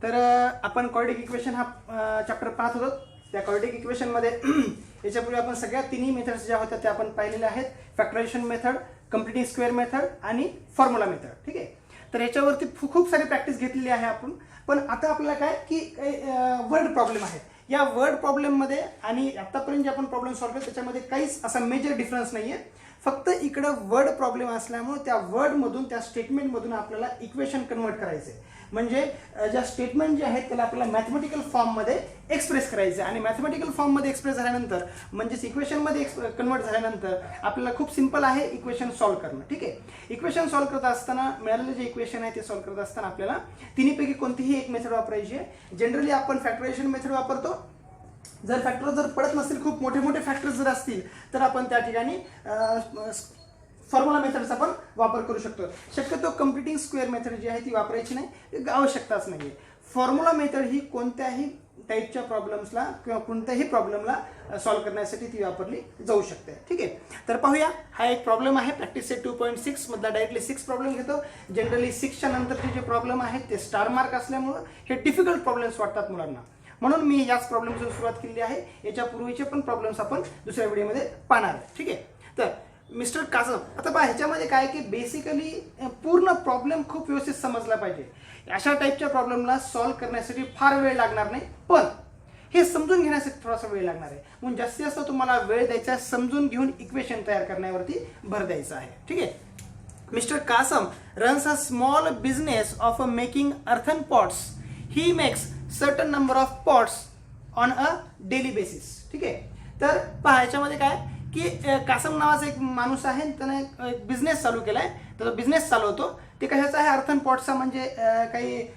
तर आपण quadratic equation हा चॅप्टर पाहत होतो. त्या क्वाड्रेटिक इक्वेशनमध्ये याच्यापूर्वी आपण सगळ्या तिन्ही मेथड्स ज्या होत्या त्या आपण पाहिलेल्या आहेत. Factorisation method, completing square method आणि फॉर्म्युला मेथड. ठीक आहे. तर याच्यावरती खूप सारी प्रॅक्टिस घेतलेली आहे आपण. पण आता आपल्याला काय की वर्ड प्रॉब्लेम आहेत. या वर्ड प्रॉब्लेममध्ये आणि आतापर्यंत जे आपण प्रॉब्लेम सॉल्व्ह केले त्याच्यामध्ये काहीच असा मेजर डिफरन्स नाही आहे. फक्त इकडं वर्ड प्रॉब्लेम असल्यामुळे त्या वर्डमधून त्या स्टेटमेंटमधून आपल्याला इक्वेशन कन्वर्ट करायचे. म्हणजे ज्या स्टेटमेंट जे आहेत त्याला आपल्याला मॅथमॅटिकल फॉर्ममध्ये एक्सप्रेस करायचे आणि मॅथमॅटिकल फॉर्ममध्ये एक्सप्रेस झाल्यानंतर म्हणजेच इक्वेशनमध्ये कन्वर्ट झाल्यानंतर आपल्याला खूप सिंपल आहे इक्वेशन सॉल्व्ह करणं. ठीक आहे. इक्वेशन सॉल्व्ह करत असताना मिळालेलं जे इक्वेशन आहे ते सॉल्व्ह करत असताना आपल्याला तिन्हीपैकी कोणतीही एक मेथड वापरायची आहे. जनरली आपण फॅक्टरायझेशन मेथड वापरतो. जर फॅक्टर जर पडत नसतील, खूप मोठे मोठे फॅक्टर्स जर असतील तर आपण त्या ठिकाणी फॉर्म्युला मेथडचा पण वापर करू शकतो. शक्यतो कम्प्लिटिंग स्क्वेअर मेथड जी आहे ती वापरायची नाही, आवश्यकताच नाही आहे. फॉर्म्युला मेथड ही कोणत्याही टाईपच्या प्रॉब्लेम्सला किंवा कोणत्याही प्रॉब्लेमला सॉल्व्ह करण्यासाठी ती वापरली जाऊ शकते. ठीक आहे. तर पाहूया, हा एक प्रॉब्लेम आहे प्रॅक्टिस सेट 2.6 मधला डायरेक्टली 6 प्रॉब्लेम घेतो. जनरली 6च्या नंतरचे जे प्रॉब्लेम आहेत ते स्टार मार्क असल्यामुळं हे डिफिकल्ट प्रॉब्लेम्स वाटतात मुलांना. म्हणून मी याच प्रॉब्लेमची सुरुवात केली आहे. याच्या पूर्वीचे पण प्रॉब्लेम्स आपण दुसऱ्या व्हिडिओमध्ये पाहणार आहे. ठीक आहे. तर मिस्टर काझम, आता पहा ह्याच्यामध्ये काय की बेसिकली पूर्ण प्रॉब्लेम खूप व्यवस्थित समजला पाहिजे. अशा टाईपच्या प्रॉब्लेमला सॉल्व्ह करण्यासाठी फार वेळ लागणार नाही, पण हे समजून घेण्यासाठी थोडासा वेळ लागणार आहे. म्हणून जास्तीत जास्त तुम्हाला वेळ द्यायचा, समजून घेऊन इक्वेशन तयार करण्यावरती भर द्यायचा आहे. ठीक आहे. Mister Kasam runs a small business of making earthen pots. He makes certain number of pots on a daily basis. ठीक आहे. तर पहा याच्यामध्ये काय की कासम नावाचा एक माणूस आहे, त्याने एक बिझनेस चालू केलाय. तर बिझनेस चालवतो ते कशाचा आहे, अर्थन पॉटचा, म्हणजे काही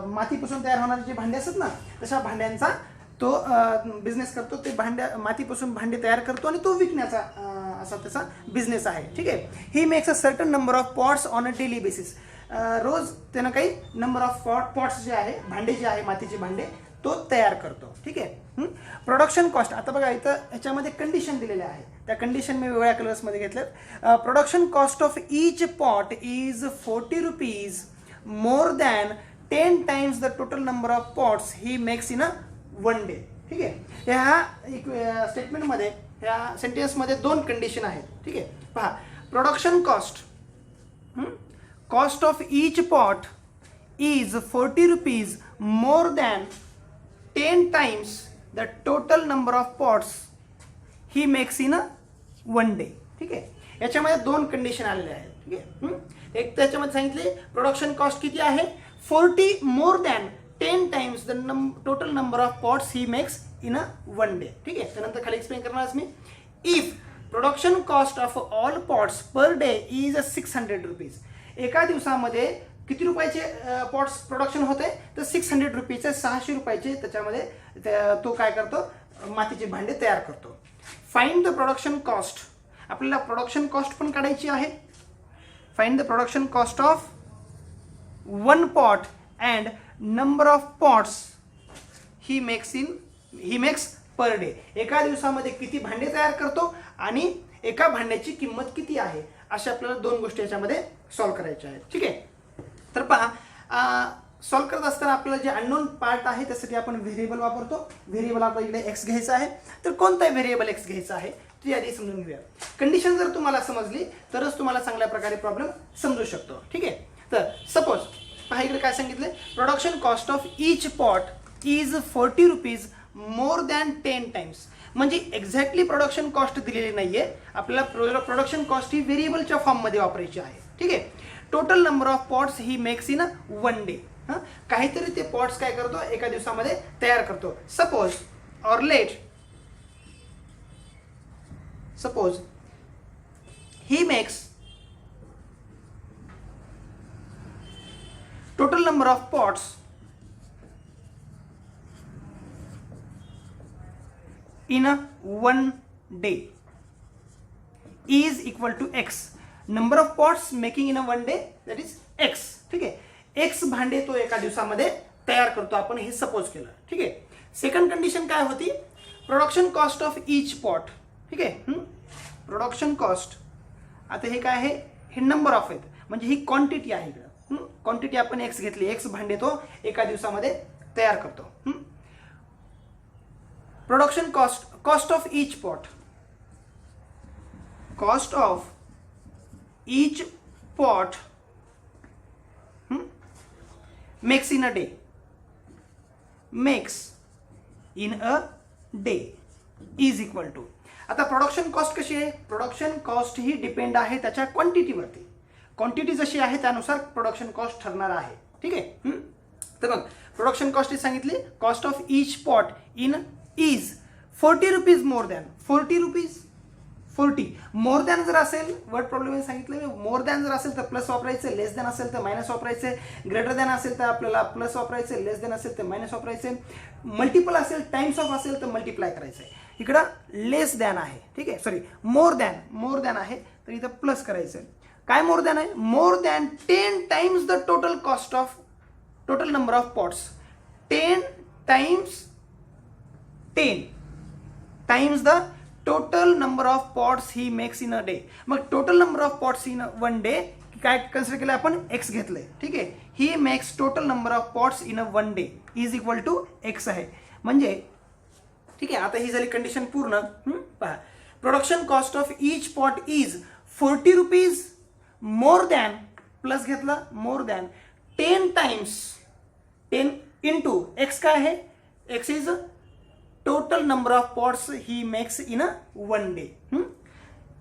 मातीपासून तयार होणारे जे भांडे असतात ना तशा भांड्यांचा तो बिझनेस करतो. ते मातीपासून भांडे तयार करतो आणि तो विकण्याचा असा त्याचा बिझनेस आहे. ठीक आहे. He makes a certain number of pots on a daily basis. रोज त्यानं काही नंबर ऑफ पॉट्स जे आहे, भांडे जे आहे, मातीचे भांडे तो तयार करतो. ठीक आहे. प्रोडक्शन कॉस्ट, आता बघा इथं ह्याच्यामध्ये कंडिशन दिलेल्या आहे. त्या कंडिशन मी वेगळ्या कलर्समध्ये घेतल्यात. Production cost of each pot is 40 rupees more than 10 times the total number of pots he makes in a one day. ठीक आहे. ह्या स्टेटमेंटमध्ये, ह्या सेंटेन्समध्ये दोन कंडिशन आहेत. ठीक आहे. पहा, production cost of each pot is 40 rupees more than 10 times the total number of pots he makes in a one day. ठीक आहे. याच्यामध्ये दोन कंडिशन आलेले आहेत. ठीक आहे. एक त्याच्यामध्ये सांगितले प्रोडक्शन कॉस्ट किती आहे, 40 more than 10 times the total number of pots he makes in a one day. ठीक आहे. त्यानंतर खाली एक्सप्लेन करणारच मी. If production cost of all pots per day is 600 rupees. एका दिवसामध्ये किती रुपयाचे पॉट्स प्रोडक्शन होते तर 600 रुपीचे, 600 रुपयाचे त्याच्यामध्ये तो काय करतो, मातीचे भांडे तयार करतो. Find the production cost. आपल्याला प्रोडक्शन कॉस्ट पण काढायची आहे. Find the production cost of one pot and number of pots he makes per day. एका दिवसामध्ये किती भांडे तयार करतो आणि एका भांड्याची किंमत किती आहे, अशा आपल्याला दोन गोष्टी याच्यामध्ये सॉल्व्ह करायच्या आहेत. ठीक आहे. तर पहा, सॉल्व्ह करत असताना आपल्याला जे अननोन पार्ट आहे त्यासाठी आपण व्हेरिएबल वापरतो. व्हेरिएबल आपल्याला इकडे एक्स घ्यायचा आहे. तर कोणता व्हेरिएबल एक्स घ्यायचा आहे ती आधी समजून घेऊया. कंडिशन जर तुम्हाला समजली तरच तुम्हाला चांगल्या प्रकारे प्रॉब्लेम समजू शकतो. ठीक आहे. तर सपोज पहा इकडे काय सांगितलं, production cost of each pot is 40 rupees more than 10 times. म्हणजे एक्झॅक्टली प्रोडक्शन कॉस्ट दिलेली नाहीये. आपल्याला प्रोडक्शन कॉस्ट ही व्हेरिएबलच्या फॉर्ममध्ये वापरायची आहे. ठीक आहे. Total number of pots he makes in a one day. काहीतरी ते पॉट्स काय करतो, एका दिवसामध्ये तयार करतो. Suppose he makes total number of pots in a one day is equal to x. Number of pots making in a one day, that is x. ठीक आहे. x भांडे तो एका दिवसामध्ये तयार करतो, आपण हे सपोज केलं. ठीक आहे. सेकंड कंडिशन काय होती, production cost of each pot. ठीक आहे. प्रोडक्शन कॉस्ट, आता हे काय आहे, हे नंबर ऑफ आहेत म्हणजे ही क्वांटिटी आहे इकडं. क्वांटिटी आपण एक्स घेतली, एक्स भांडे तो एका दिवसामध्ये तयार करतो. Production cost of each pot, cost of each pot makes in a day, makes in a day is equal to. आता प्रोडक्शन कॉस्ट कशी आहे, प्रोडक्शन कॉस्ट ही डिपेंड आहे त्याच्या क्वांटिटीवरती. क्वांटिटी जशी आहे त्यानुसार प्रोडक्शन कॉस्ट ठरणार आहे. ठीक आहे. तर मग प्रोडक्शन कॉस्ट सांगितली, cost of each pot in is 40 rupees more than, 40 rupees 40. More than जर असेल, वर्ड प्रॉब्लेम सांगितलं, मोर दॅन जर असेल तर प्लस वापरायचं, लेस दॅन असेल तर मायनस वापरायचे, ग्रेटर दॅन असेल तर आपल्याला प्लस वापरायचे, लेस दॅन असेल तर मायनस वापरायचे, मल्टिपल असेल, टाइम्स ऑफ असेल तर मल्टिप्लाय करायचं. इकडं लेस दॅन आहे, ठीक आहे, सॉरी मोर दॅन आहे तर इथं प्लस करायचं. काय मोर दॅन आहे, more than 10 times the total cost of total number of pots, 10 times 10 times the total number of pots he makes in a day. मग total number of pots in one day काय consider केलं आपण, X घेतलंय. ठीक आहे, he makes total number of pots in a one day is equal to X आहे. म्हणजे ठीक आहे, आता ही झाली कंडिशन पूर्ण. पहा, production cost of each pot is 40 rupees more than, plus घेतला more than 10 times 10 into X काय आहे, X is total number of pots he makes in a one day.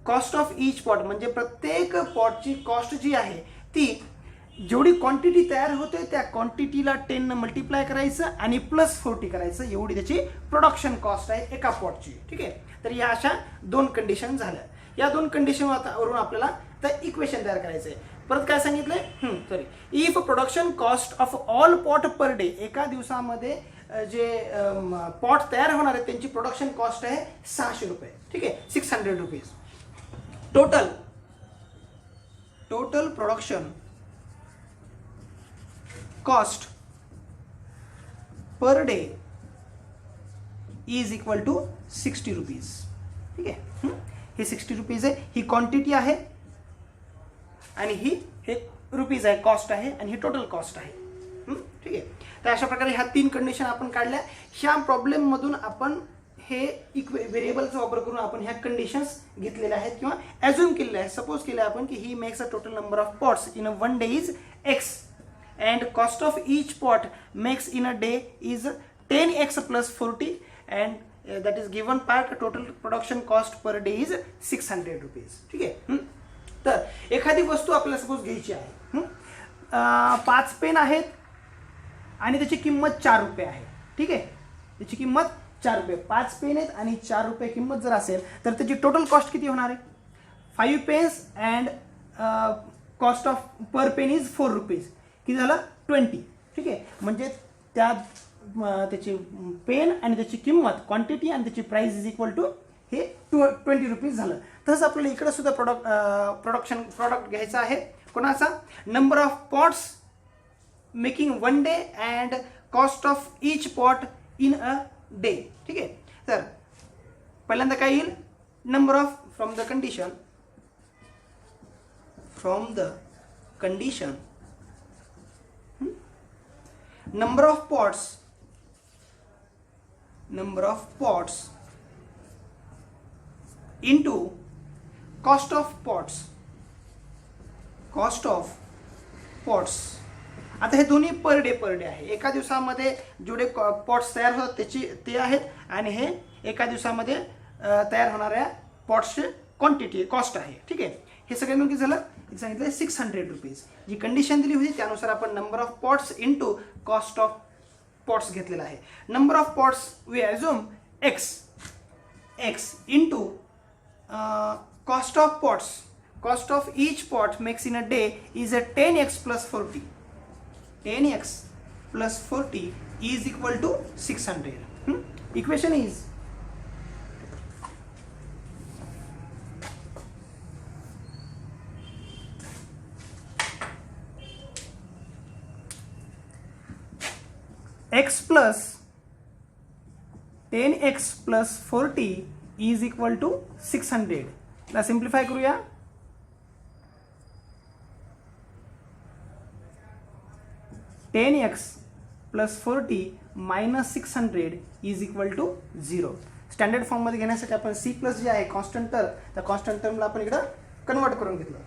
Cost of each pot म्हणजे प्रत्येक पॉटची cost जी आहे ती जेवढी quantity तयार होते त्या क्वांटिटीला 10 न मल्टिप्लाय करायचं आणि प्लस 40 करायचं, एवढी त्याची प्रोडक्शन कॉस्ट आहे एका पॉटची. ठीक आहे, तर या अशा दोन कंडिशन झाल्या. या दोन कंडिशन वरून आपल्याला तर इक्वेशन तयार करायचं आहे. परत काय सांगितलंय, sorry, if production cost of all pot per day, एका दिवसामध्ये जे पॉट तयार होणार आहेत त्यांची प्रोडक्शन कॉस्ट आहे 600 रुपये. ठीक आहे, 600 rupees. Total production cost per day is equal to 60 rupees. ठीक आहे, ही 60 रुपीज आहे, ही क्वांटिटी आहे आणि ही हे रुपीज आहे, कॉस्ट आहे आणि ही टोटल कॉस्ट आहे. ठीक आहे, तर अशा प्रकारे ह्या तीन कंडिशन आपण काढल्या. ह्या प्रॉब्लेम मधून आपण हे व्हेरिएबलचा वापर करून आपण ह्या कंडिशन्स घेतलेल्या आहेत किंवा ॲज्युम केलेल्या आहेत. सपोज केलं आपण की ही makes a total number of pots in a one day is x and cost of each pot makes in a day is 10x plus 40 and that is given part total production cost per day is 600 rupees. ठीक आहे, तर एखादी वस्तू आपल्याला suppose घ्यायची आहे, 5 pen आहेत आणि त्याची किंमत 4 रुपये आहे. ठीक आहे, त्याची किंमत 4 रुपये, 5 पेन आहेत आणि 4 रुपये किंमत जर असेल तर त्याची टोटल कॉस्ट किती होणार आहे, 5 pens and cost of per pen is 4 rupees, किती झालं 20. ठीक आहे, म्हणजे त्याची पेन आणि त्याची किंमत, क्वांटिटी आणि त्याची प्राइस इज इक्वल टू हे 20 रुपीज झालं. तसंच आपल्याला इकडे सुद्धा प्रोडक्ट घ्यायचा आहे. कोणाचा, number of pots making one day and cost of each pot in a day. ठीक आहे, तर पहिल्यांदा काय येईल, number of from the condition number of pots into cost of pots. आता हे दोन्ही पर डे आहे. एका दिवसामध्ये जेवढे पॉट्स तयार होतात ते आहेत आणि हे एका दिवसामध्ये तयार होणाऱ्या पॉट्सची क्वांटिटी कॉस्ट आहे. ठीक आहे, हे सगळं मिळून किती झालं, सांगितलं 600 रुपीज. जी कंडिशन दिली होती त्यानुसार आपण number of pots into cost of pots घेतलेला आहे. Number of pots we assume x into cost of pots, cost of each pot makes in a day is a 10x plus 40. 10x plus 40 is equal to 600. Equation is x plus 10x plus 40 is equal to 600. ला simplify करूया. 10x plus 40 minus 600 is equal to 0. Standard फॉर्ममध्ये घेण्यासाठी आपण c plus जे आहे constant term, त्या constant टर्मला आपण इकडं कन्वर्ट करून घेतलं.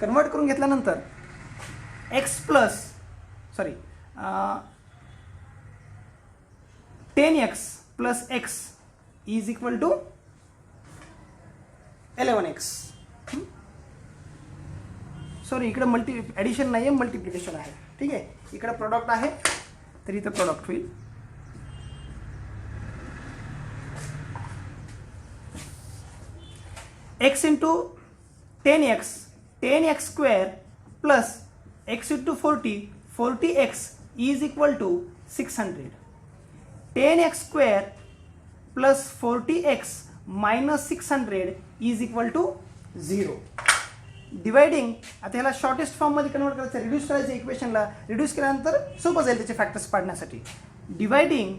कन्वर्ट करून घेतल्यानंतर x plus 10x plus x is equal to 11x. Sorry, इकडे ॲडिशन नाही आहे, मल्टिप्लिकेशन आहे. ठीक आहे, इकडे प्रोडक्ट आहे तर इथं प्रोडक्ट होईल. x into 10x square plus x into 40x is equal to 600. 10x square plus 40x minus 600 is equal to 0. Dividing, आता ह्याला शॉर्टेस्ट फॉर्ममध्ये कन्वर्ट करायचं, रिड्यूस करायचं इक्वेशनला. रिड्यूस केल्यानंतर सोपं जाईल त्याचे फॅक्टर्स पाडण्यासाठी. Dividing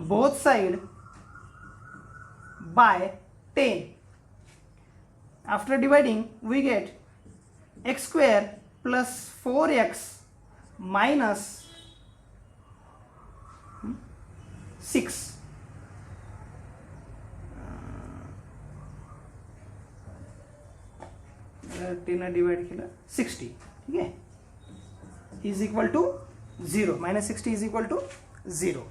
both side by 10. After dividing we get x square plus 4x minus 6 10 divide केलं 60. ठीक आहे, is equal to 0. Minus 60 is equal to 0.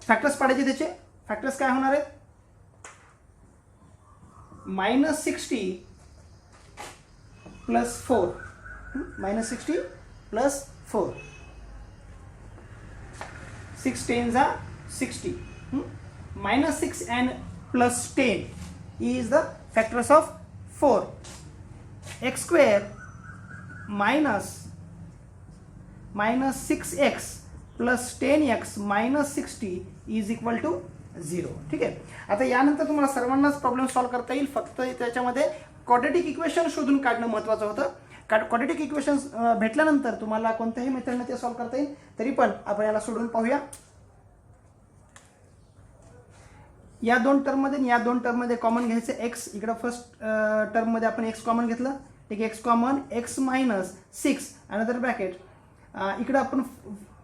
Factors पाडायचे. त्याचे फॅक्टर्स काय होणार आहेत? Minus 60 plus 4, minus 60 plus 4, 6 10 are 60. Minus 6 and plus 10 is the factors of 4. X square minus 6x plus 10x minus 60 is equal to 0. ठीक आहे. आता यानंतर तुम्हाला सर्वांनाच प्रॉब्लेम सॉल्व्ह करता येईल. फक्त त्याच्यामध्ये क्वाड्रॅटिक इक्वेशन शोधून काढणं महत्त्वाचं होतं. क्वाड्रॅटिक इक्वेशन भेटल्यानंतर तुम्हाला कोणत्याही मेथडने ते सॉल्व्ह करता येईल. तरी पण आपण याला सोडून पाहूया. या दोन टर्ममध्ये आणि या दोन टर्ममध्ये कॉमन घ्यायचं x. इकडं फर्स्ट टर्ममध्ये आपण x कॉमन घेतलं. ठीक आहे, x common, x minus 6 another bracket. इकडं आपण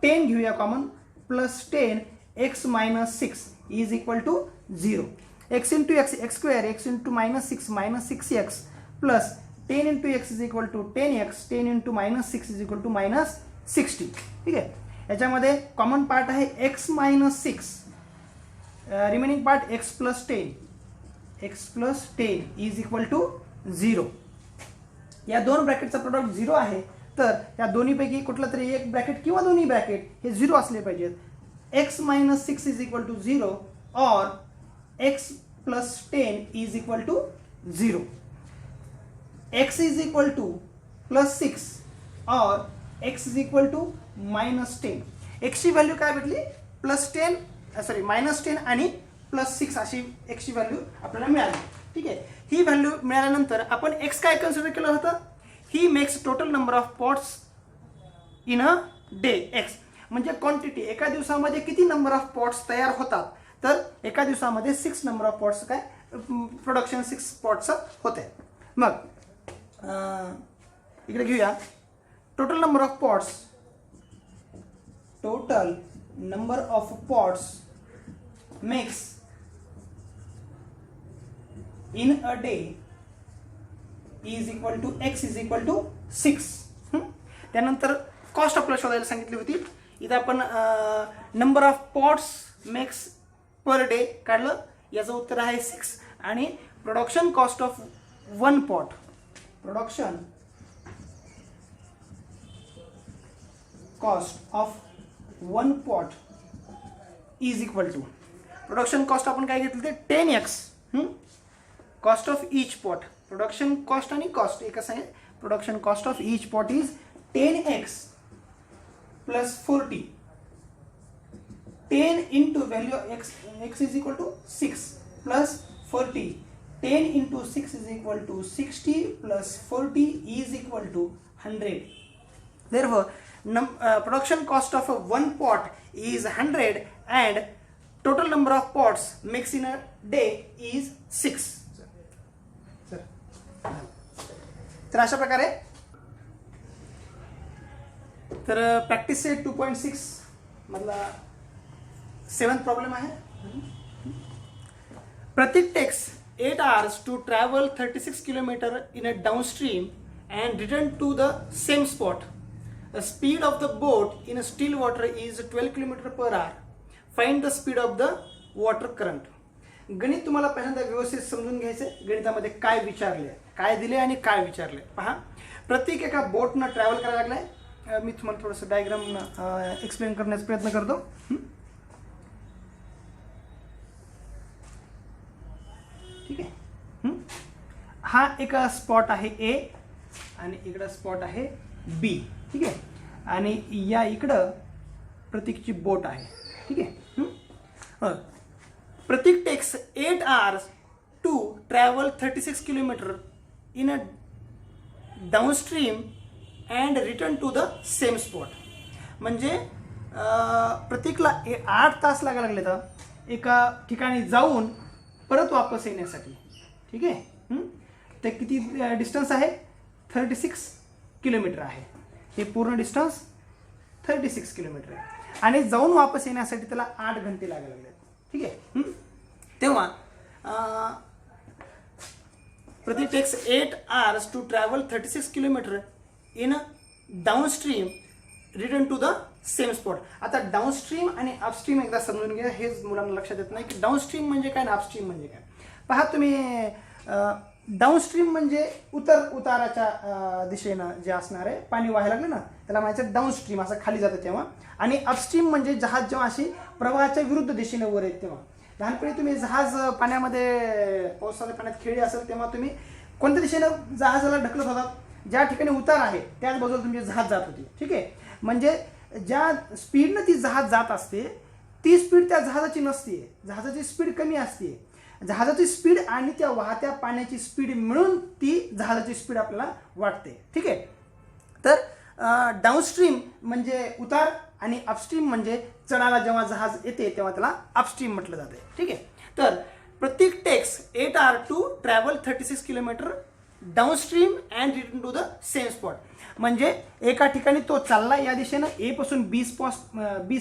10 घेऊया common, plus 10 x minus 6 is equal to 0. x into x square, x into minus 6 minus 6x plus 10 into x is equal to 10x, 10 into minus 6 is equal to minus 60. ठीक आहे, याच्यामध्ये common part आहे x minus 6, remaining part x plus 10 is equal to 0. या दोन ब्रॅकेटचा product 0 आहे, तर या दोन्हीपैकी कुठलं तरी एक ब्रॅकेट किंवा दोन्ही ब्रॅकेट हे 0 असले पाहिजेत. x minus 6 is equal to 0 और x plus 10 is equal to 0. x is equal to plus 6 और x is equal to minus 10. x ची व्हॅल्यू काय भेटली? प्लस 10 मायनस 10 आणि प्लस 6 अशी x ची व्हॅल्यू आपल्याला मिळाली. ठीक आहे, ही व्हॅल्यू मिळाल्यानंतर आपण x काय कन्सिडर केलं होतं? ही makes total number of pots in a day. x म्हणजे क्वांटिटी, एका दिवसामध्ये किती नंबर ऑफ पॉट्स तयार होतात. तर एका दिवसामध्ये 6 नंबर ऑफ पॉट्स काय प्रोडक्शन 6 पॉट्सचं होते. मग इकडे घेऊया total number of pots. Total number of pots makes in a day is equal to x is equal to 6. त्यानंतर कॉस्ट आपल्याला शोधायला सांगितली होती. इथं आपण number of pots makes per day काढलं. याचं उत्तर आहे 6. आणि production cost of 1 pot, production cost of 1 pot is equal to, production cost आपण काय घेतलं ते 10x. Cost of each pot, production cost आणि कॉस्ट एकच आहे. Production cost of each pot is 10x plus 40. 10 into value x is equal to 6 plus 40. 10 into 6 is equal to 60 plus 40 is equal to 100. Therefore, production cost of 1 pot is 100 and total number of pots mixed in a day is 6. तर अशा प्रकारे तर practice set 2.6 मधला 7th problem आहे. Pratik takes 8 hours to travel 36 km in a downstream and return to the same spot. The speed of the boat in a still water is 12 km per hour. Find the speed of the water current. गणित तुम्हाला पहिल्यांदा व्यवस्थित समजून घ्यायचे. गणितामध्ये काय विचारले, काय दिले आणि काय विचारले पहा. प्रत्येक एका बोटनं ट्रॅव्हल करायला लागलाय. मी तुम्हाला थोडंसं डायग्राम एक्सप्लेन करण्याचा प्रयत्न करतो. ठीक आहे. हा एक स्पॉट आहे ए आणि इकडं स्पॉट आहे बी. ठीक आहे. आणि या इकडं प्रतीकची बोट आहे. ठीक आहे. Prateek takes 8 hours to travel 36 km in a downstream and return to the same spot. म्हणजे प्रतीकला 8 तास लागायला लागले तर एका ठिकाणी जाऊन परत वापस येण्यासाठी. ठीक आहे. ते किती डिस्टन्स आहे? 36 किलोमीटर आहे. हे पूर्ण डिस्टन्स 36 किलोमीटर आहे आणि जाऊन वापस येण्यासाठी त्याला 8 घंटे लागायला लागले. ठीक आहे. तेव्हा Prateek takes 8 hours to travel 36 km in downstream return to the same spot. आता डाऊनस्ट्रीम आणि अपस्ट्रीम एकदा समजून घ्या. हेच मुलांना लक्षात येत नाही की डाऊनस्ट्रीम म्हणजे काय आणि अपस्ट्रीम म्हणजे काय. पहा तुम्ही, डाऊनस्ट्रीम म्हणजे उताराच्या दिशेनं जे असणार आहे पाणी व्हायला लागले ना त्याला म्हणायचं डाऊनस्ट्रीम, असं खाली जातं तेव्हा. आणि अपस्ट्रीम म्हणजे जहाज जेव्हा अशी प्रवाहाच्या विरुद्ध दिशेने वर येत तेव्हा. लहानपणी तुम्ही जहाज पाण्यामध्ये पावसाच्या पाण्यात खेळली असेल तेव्हा तुम्ही कोणत्या दिशेनं जहाजाला ढकलत होतात? ज्या ठिकाणी उतार आहे त्याच बाजूला तुमची जहाज जात होती. ठीक आहे. म्हणजे ज्या स्पीडनं ती जहाज जात असते ती स्पीड त्या जहाजाची नसते. जहाजाची स्पीड कमी असते. जहाजाची स्पीड आणि त्या वाहत्या पाण्याची स्पीड मिळून ती जहाजाची स्पीड आपल्याला वाटते. ठीक आहे. तर डाऊनस्ट्रीम म्हणजे उतार आणि अपस्ट्रीम म्हणजे चढायला जेव्हा जहाज येते तेव्हा त्याला अपस्ट्रीम म्हटलं जाते. ठीक आहे. तर Prateek takes 8 hours to travel 36 km downstream and return to the same spot. म्हणजे एका ठिकाणी तो चालला या दिशेनं ए पासून बी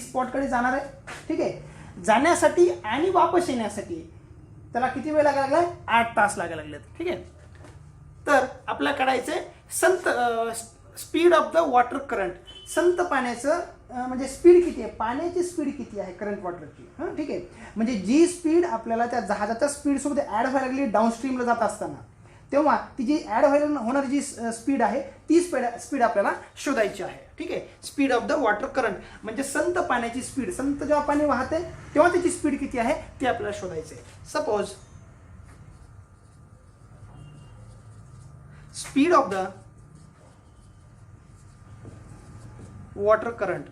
स्पॉटकडे जाणार आहे. ठीक आहे. जाण्यासाठी आणि वापस येण्यासाठी त्याला किती वेळ लागायला लागलाय? 8 तास लागायला लागलेत. ठीक आहे. तर आपल्याला काढायचे speed of the water current. संत पाण्याचं म्हणजे स्पीड किती आहे, पाण्याची स्पीड किती आहे करंट वॉटरची. हां, ठीक आहे. म्हणजे जी स्पीड आपल्याला त्या जहाजाच्या स्पीडसोबत ॲड व्हायला लागली डाऊनस्ट्रीमला जात असताना तेव्हा ती जी ॲड व्हायला होणारी जी स्पीड आहे ती स्पीड आपल्याला शोधायची आहे. ठीक आहे. Speed of the water current म्हणजे संत पाण्याची स्पीड. संत जेव्हा पाणी वाहते तेव्हा त्याची स्पीड किती आहे ते आपल्याला शोधायचं आहे. Suppose speed of the water current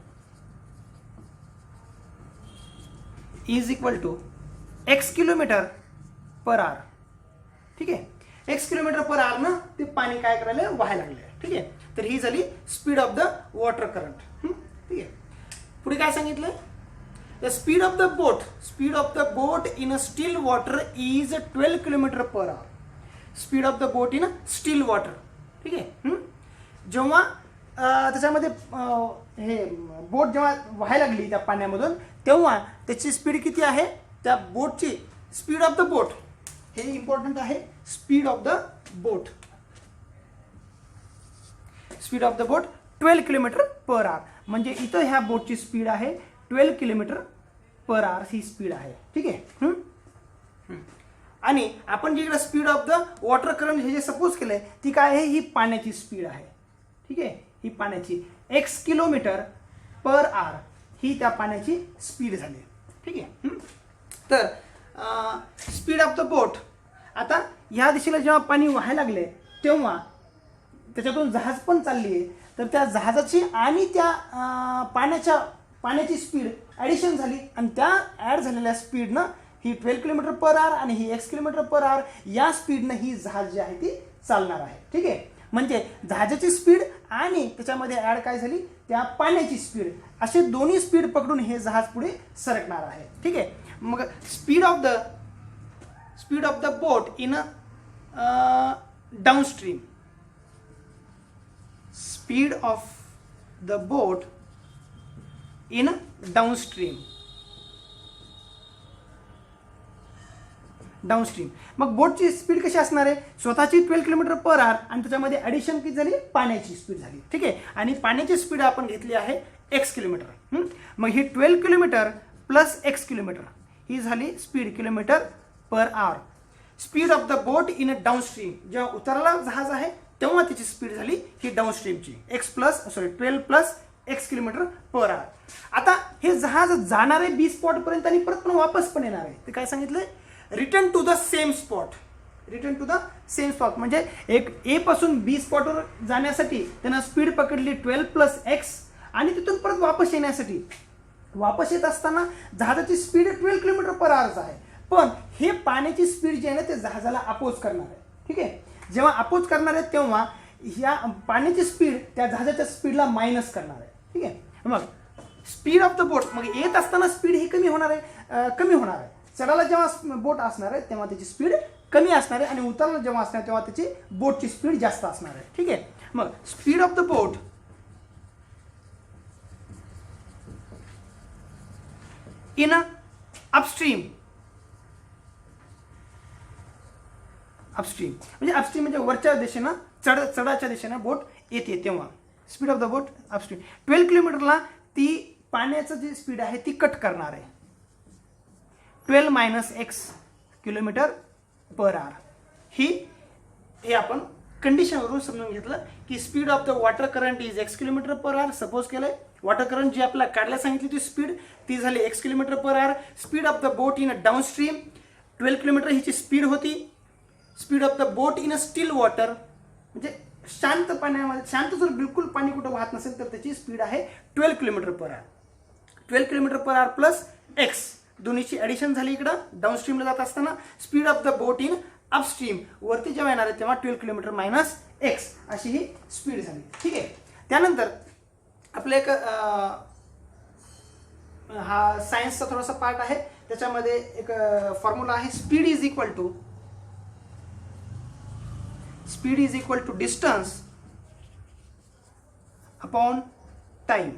is equal to x kilometre per hour. ठीक आहे. x किलोमीटर पर आवर ना ते पाणी काय करायला व्हायला लागले. ठीक आहे. तर ही झाली speed of the water current. ठीक आहे. पुढे काय सांगितलं? The speed of the boat in a steel water is 12 km per hour. Speed of the boat in steel water. ठीक आहे. जेव्हा त्याच्यामध्ये हे बोट जेव्हा व्हायला लागली त्या पाण्यामधून तेव्हा त्याची स्पीड किती आहे? त्या बोटची स्पीड ऑफ द बोट, हे इम्पॉर्टंट आहे. Speed of the boat 12 km per hour. म्हणजे इथं ह्या बोटची स्पीड आहे 12 km per hour ही स्पीड आहे. ठीक आहे. आणि आपण जिकडे speed of the water current हे जे सपोज केलंय ती काय आहे? ही पाण्याची स्पीड आहे. ठीक आहे. ही पाण्याची x किलोमीटर पर आवर ही त्या पाण्याची स्पीड झाली. ठीक आहे. तर स्पीड ऑफ द बोट, आता ह्या दिशेला जेव्हा पाणी व्हायला लागले तेव्हा त्याच्यातून जहाज पण चालली आहे तर त्या जहाजाची आणि त्या पाण्याची स्पीड ॲडिशन झाली आणि त्या ॲड झालेल्या स्पीडनं ही 12 km per hour आणि ही x किलोमीटर पर आवर या स्पीडनं ही जहाज जी आहे ती चालणार आहे. ठीक आहे. म्हणजे जहाजाची स्पीड आणि त्याच्यामध्ये ॲड काय झाली? त्या पाण्याची स्पीड, असे दोन्ही स्पीड पकडून हे जहाज पुढे सरकणार आहे. ठीक आहे. मग speed of the boat in downstream. Speed of the boat in downstream. Downstream. मग बोटची स्पीड कशी असणार आहे? स्वतःची 12 किलोमीटर पर आवर आणि त्याच्यामध्ये ॲडिशन किती झाली? पाण्याची स्पीड झाली. ठीक आहे. आणि पाण्याची स्पीड आपण घेतली आहे x किलोमीटर. मग ही 12 किलोमीटर प्लस x किलोमीटर ही झाली speed kilometre per our. Speed of the boat in a downstream. जेव्हा उतरला जहाज आहे तेव्हा त्याची स्पीड झाली ही डाऊनस्ट्रीमची 12 प्लस x किलोमीटर पर आवर. आता हे जहाज जाणार आहे बी स्पॉटपर्यंत आणि परत पण वापस पण येणार आहे. ते काय सांगितलंय? Return to the same spot. Return to the same spot म्हणजे एक ए पासून बी स्पॉटवर जाण्यासाठी त्यानं स्पीड पकडली 12 प्लस x आणि तिथून परत वापस येण्यासाठी वापस येत असताना जहाजाची स्पीड 12 किलोमीटर पर आवर आहे. पण हे पाण्याची स्पीड जी आहे ना ते जहाजाला अपोज करणार आहे. ठीक आहे. जेव्हा अपोज करणार आहे तेव्हा ह्या पाण्याची स्पीड त्या जहाजाच्या स्पीडला मायनस करणार आहे. ठीक आहे. मग स्पीड ऑफ द बोट मग येत असताना स्पीड ही कमी होणार आहे. चढायला जेव्हा बोट असणार आहे तेव्हा त्याची स्पीड कमी असणार आहे आणि उतरायला जेव्हा असणार तेव्हा त्याची बोटची स्पीड जास्त असणार आहे. ठीक आहे. मग speed of the boat in upstream. Upstream म्हणजे वरच्या दिशेनं चढाच्या दिशेनं बोट येते तेव्हा speed of the boat upstream. 12 किलोमीटरला ती पाण्याचं जी स्पीड आहे ती कट करणार आहे. 12 मायनस x किलोमीटर पर आवर. हे आपण कंडिशनवरून समजून घेतलं की speed of the water current is x kilometre per our. Suppose केलंय वॉटर करंट जी आपल्याला काढायला सांगितली ती स्पीड ती झाली x kilometre per our. Speed of the boat in a downstream 12 kilometre हिची स्पीड होती. Speed of the boat in a steel water म्हणजे शांत पाण्यामध्ये, शांत जर बिलकुल पाणी कुठं वाहत नसेल तर त्याची स्पीड आहे 12 किलोमीटर पर आवर. 12 किलोमीटर पर आवर प्लस x दोन्हीची ॲडिशन झाली इकडं डाऊनस्ट्रीमला जात असताना. Speed of the boat in upstream वरती जेव्हा येणार आहे तेव्हा 12 किलोमीटर मायनस x अशी ही स्पीड झाली. ठीक आहे. त्यानंतर आपलं एक हा सायन्सचा थोडासा पार्ट आहे. त्याच्यामध्ये एक फॉर्म्युला आहे. Speed is equal to distance upon time.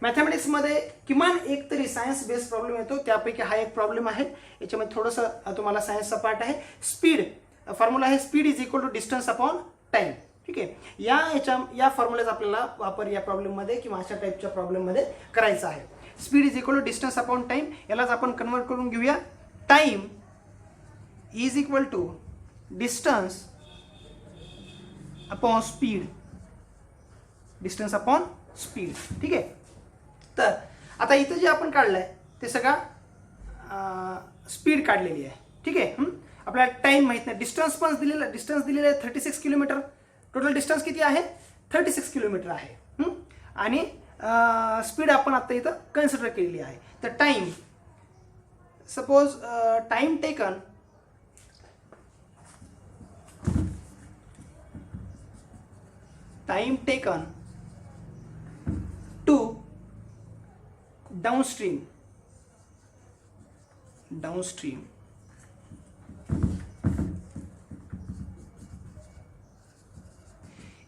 मॅथमॅटिक्समध्ये किमान एक तरी सायन्स बेस्ड प्रॉब्लेम येतो. त्यापैकी हा एक प्रॉब्लेम आहे. याच्यामध्ये थोडंसं तुम्हाला सायन्सचा पार्ट आहे. स्पीड फॉर्म्युला आहे speed is equal to distance upon time. ठीक आहे. या फॉर्म्युल्याचा आपल्याला वापर या प्रॉब्लेममध्ये किंवा अशा टाईपच्या प्रॉब्लेममध्ये करायचा आहे. Speed is equal to distance upon time. यालाच आपण कन्वर्ट करून घेऊया. Time is equal to distance upon speed. Distance upon speed. ठीक आहे. तर आता इथं जे आपण काढलंय ते सगळा स्पीड काढलेली आहे. ठीक आहे. आपल्याला टाइम माहित नाही. डिस्टन्स पण दिलेला आहे 36 किलोमीटर. टोटल डिस्टन्स किती आहे? 36 किलोमीटर आहे. आणि स्पीड आपण आता इथं कन्सिडर केलेली आहे. तर time suppose time taken to downstream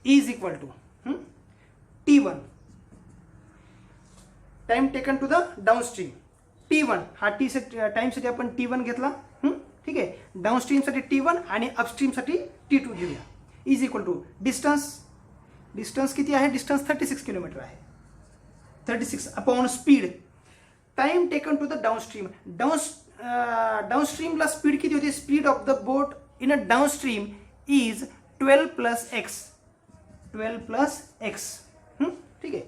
is equal to T1. Time taken to the downstream T1 हा टाइमसाठी आपण T1 घेतला. ठीक आहे. डाउनस्ट्रीमसाठी T1 आणि अपस्ट्रीमसाठी T2 घेऊया. इज इक्वल टू डिस्टन्स किती आहे? डिस्टन्स 36 किलोमीटर आहे. 36 upon speed time taken to the downstream. डाउनस्ट्रीमला स्पीड किती होती? Speed of the boat in a downstream is 12 plus x. ठीक आहे.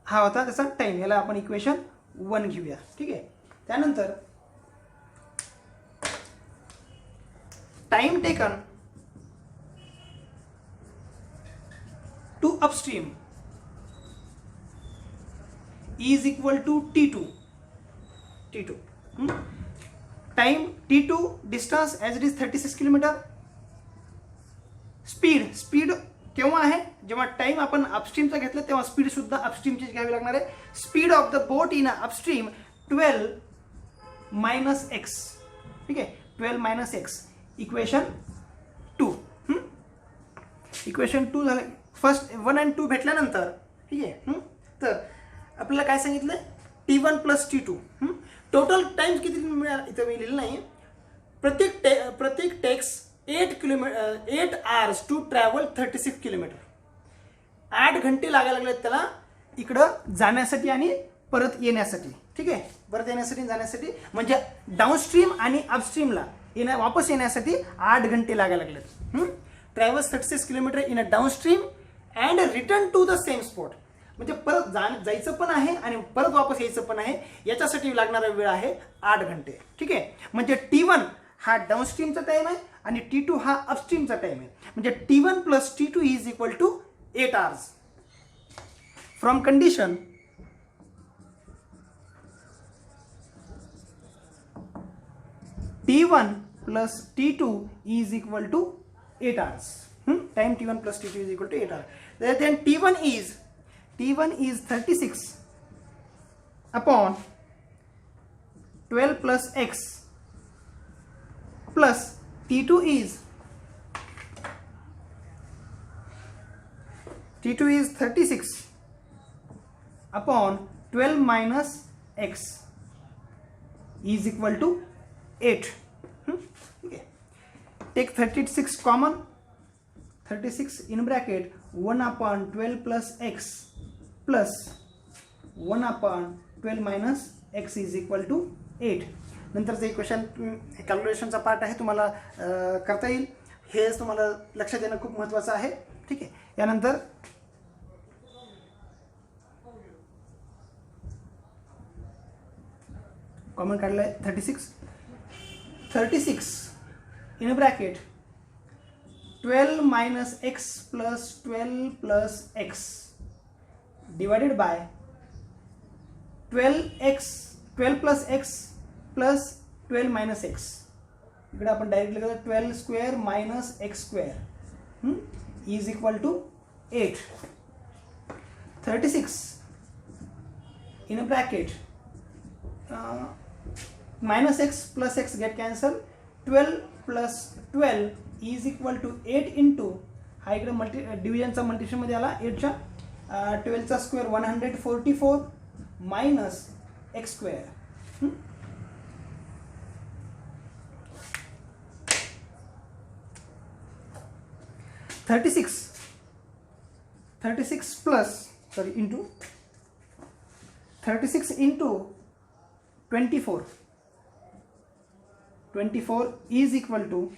हा होता त्याचा टाइम. याला आपण इक्वेशन 1 घेऊया. ठीक आहे. त्यानंतर time taken to upstream is equal to T2. Time T2 distance as it is 36 kilometre. Speed केव्हा आहे? जेव्हा टाइम आपण अपस्ट्रीमचा घेतला तेव्हा स्पीड सुद्धा अपस्ट्रीमचीच घ्यावी लागणार आहे. Speed of the boat in upstream 12 minus x. ठीक आहे. 12 मायनस x इक्वेशन 2. इक्वेशन 2 झालं. फर्स्ट 1 आणि 2 भेटल्यानंतर, ठीक आहे, तर आपल्याला काय सांगितलं, T1 plus T2. Total time किती मिळाला इथं मी लिहिलं नाही. प्रत्येक takes 8 hours to travel 36 kilometre. 8 घंटे लागायला लागलेत त्याला इकडं जाण्यासाठी आणि परत येण्यासाठी. ठीक आहे, परत येण्यासाठी जाण्यासाठी म्हणजे डाऊनस्ट्रीम आणि अपस्ट्रीमला वापस येण्यासाठी 8 घंटे लागायला लागलेत. Travels 36 kilometre in a downstream and return to the same spot. म्हणजे परत जायचं पण आहे आणि परत वापस यायचं पण आहे. याच्यासाठी लागणारा वेळ आहे 8 घंटे. ठीक आहे, म्हणजे T1 हा डाऊनस्ट्रीमचा टाइम आहे आणि T2 हा अपस्ट्रीमचा टाइम आहे. म्हणजे T1 plus T2 is equal to 8 hours. From condition T1 plus T2 is equal to 8 hours. Time T1 plus T2 is equal to 8 hours. Then T1 is 36 upon 12 plus X plus T2 is 36 upon 12 minus X is equal to 8. Okay. Take 36 common. 36 in bracket 1 upon 12 plus x plus 1 upon 12 minus x is equal to 8. नंतरचं equation कॅल्क्युलेशनचा part आहे, तुम्हाला करता येईल. हेच तुम्हाला लक्षात देणं खूप महत्त्वाचं आहे. ठीक आहे, यानंतर कॉमन काढलं आहे 36 in a bracket 12 minus x plus 12 plus x divided by 12 plus x plus 12 minus x. इकडे आपण डायरेक्टली लिहितो 12 square minus x square is equal to 8. 36 in a bracket minus x plus x get cancel. 12 plus 12 is equal to 8 into हा इकडे डिव्हिजनचा multiplication मध्ये आला 8च्या 12चा square 144 minus x square. 36 plus into 36 into 24 is equal to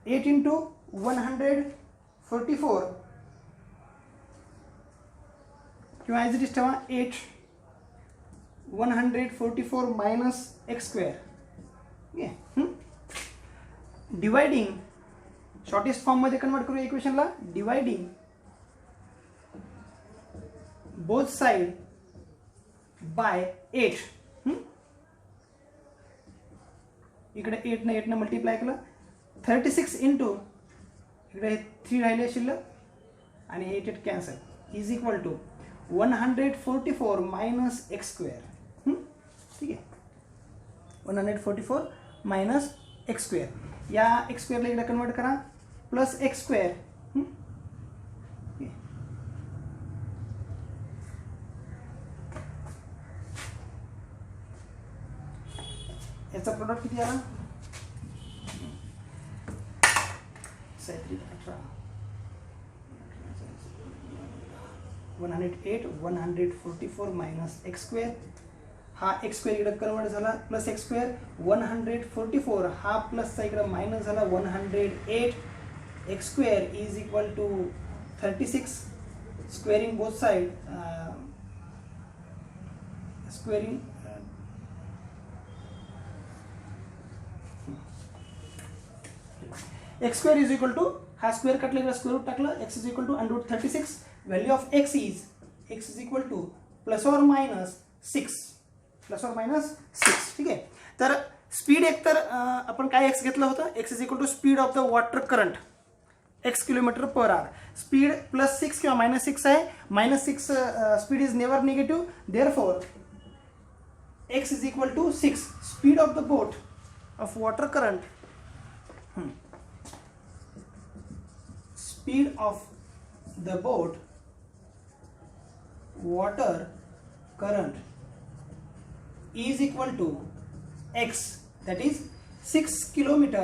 8 into 144 किंवा as it is ठेवा 8 144 minus x square. Dividing shortest form मध्ये convert करूया इक्वेशनला. Dividing both side by 8. इकडे 8 ने मल्टिप्लाय केलं. 36 इंटू इकडे 3 राहिले शिल्लक आणि 8 cancel is equal to 144 minus x square. ठीक आहे, 144 मायनस एक्स स्क्वेअर. या एक्स स्क्वेअरला इकडे कन्वर्ट करा प्लस एक्स स्क्वेअर. याचा प्रोडक्ट किती आला 108 144 मायनस एक्स स्क्वेअर. हा एक्स स्क्वेअर इकडे कन्वर्ट झाला प्लस एक्स स्क्वेअर. 144 हा प्लसचा इकडे मायनस झाला 108 x square is equal to 36. Squaring both side squaring x square is equal to हा स्क्वेअर कटला इकडे स्क्वेअर रूट टाकलं. x is equal to under 36. Value of x is equal to plus or minus 6. ठीक आहे, तर speed एक तर आपण काय x घेतलं होतं. x is equal to speed of the water current x kilometre per our. Speed plus 6 किंवा मायनस 6 आहे. Minus 6 speed is never negative. Therefore x is equal to 6. Speed of the boat of water current speed of the boat water current is equal to x, that is 6 kilometer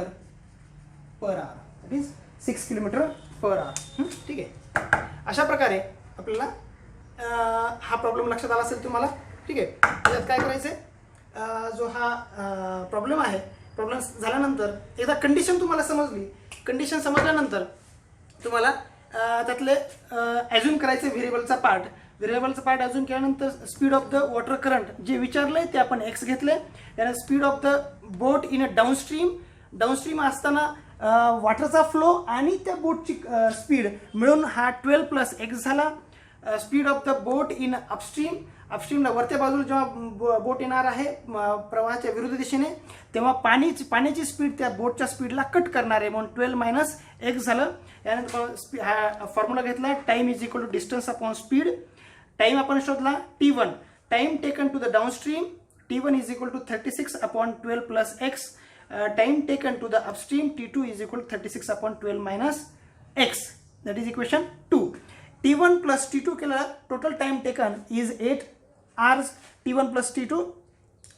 per hour, that is 6 kilometer per hour. ठीक आहे, अशा प्रकारे आपल्याला हा problem लक्षात आला असेल तुम्हाला. ठीक आहे, त्याच्यात काय करायचं आहे, जो हा प्रॉब्लेम आहे, प्रॉब्लेम झाल्यानंतर एकदा कंडिशन तुम्हाला समजली, कंडिशन समजल्यानंतर तुम्हाला त्यातले ॲज्युम करायचे व्हेरिएबलचा पार्ट ॲज्युम केल्यानंतर speed of the water current जे विचारलं आहे ते आपण एक्स घेतले. त्यानंतर speed of the boat in a downstream असताना वॉटरचा फ्लो आणि त्या बोटची स्पीड मिळून हा 12 प्लस एक्स झाला. Speed of the boat in अपस्ट्रीमला वरच्या बाजूला जेव्हा बोट येणार आहे प्रवाहाच्या विरुद्ध दिशेने तेव्हा पाण्याची स्पीड त्या बोटच्या स्पीडला कट करणार आहे म्हणून 12 मायनस एक्स झालं. यानंतर हा फॉर्म्युला घेतला time is equal to distance upon speed. Time आपण शोधला T1, time taken to the downstream T1 is equal to 36 upon 12 plus x. Time taken to the upstream T2 is equal to 36 upon 12 minus x, that is equation 2. T1 plus T2 केला total time taken is 8 hours. T1 plus T2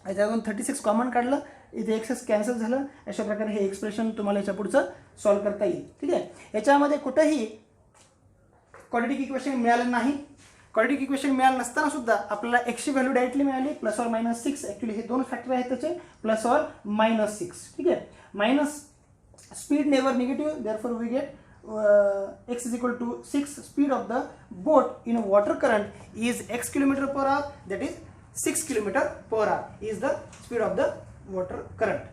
याच्यातून 36 common काढलं, इथे access cancel झालं. अशा प्रकारे हे expression तुम्हाला याच्या पुढचं सॉल्व्ह करता येईल. ठीक आहे, याच्यामध्ये कुठेही क्वाड्रेटिक इक्वेशन मिळालं नाही. क्वाड्रेटिक इक्वेशन मिळालं नसताना सुद्धा आपल्याला एक्सची व्हॅल्यू डायरेक्टली मिळाली प्लस ऑर मायनस 6. ॲक्च्युली हे दोन फॅक्टर आहेत त्याचे, प्लस ऑर मायनस 6. ठीक आहे, minus speed never negative, therefore we get x is equal to 6. Speed of the boat in water current is x kilometer per hour, that is 6 kilometer per hour is the speed of the water current.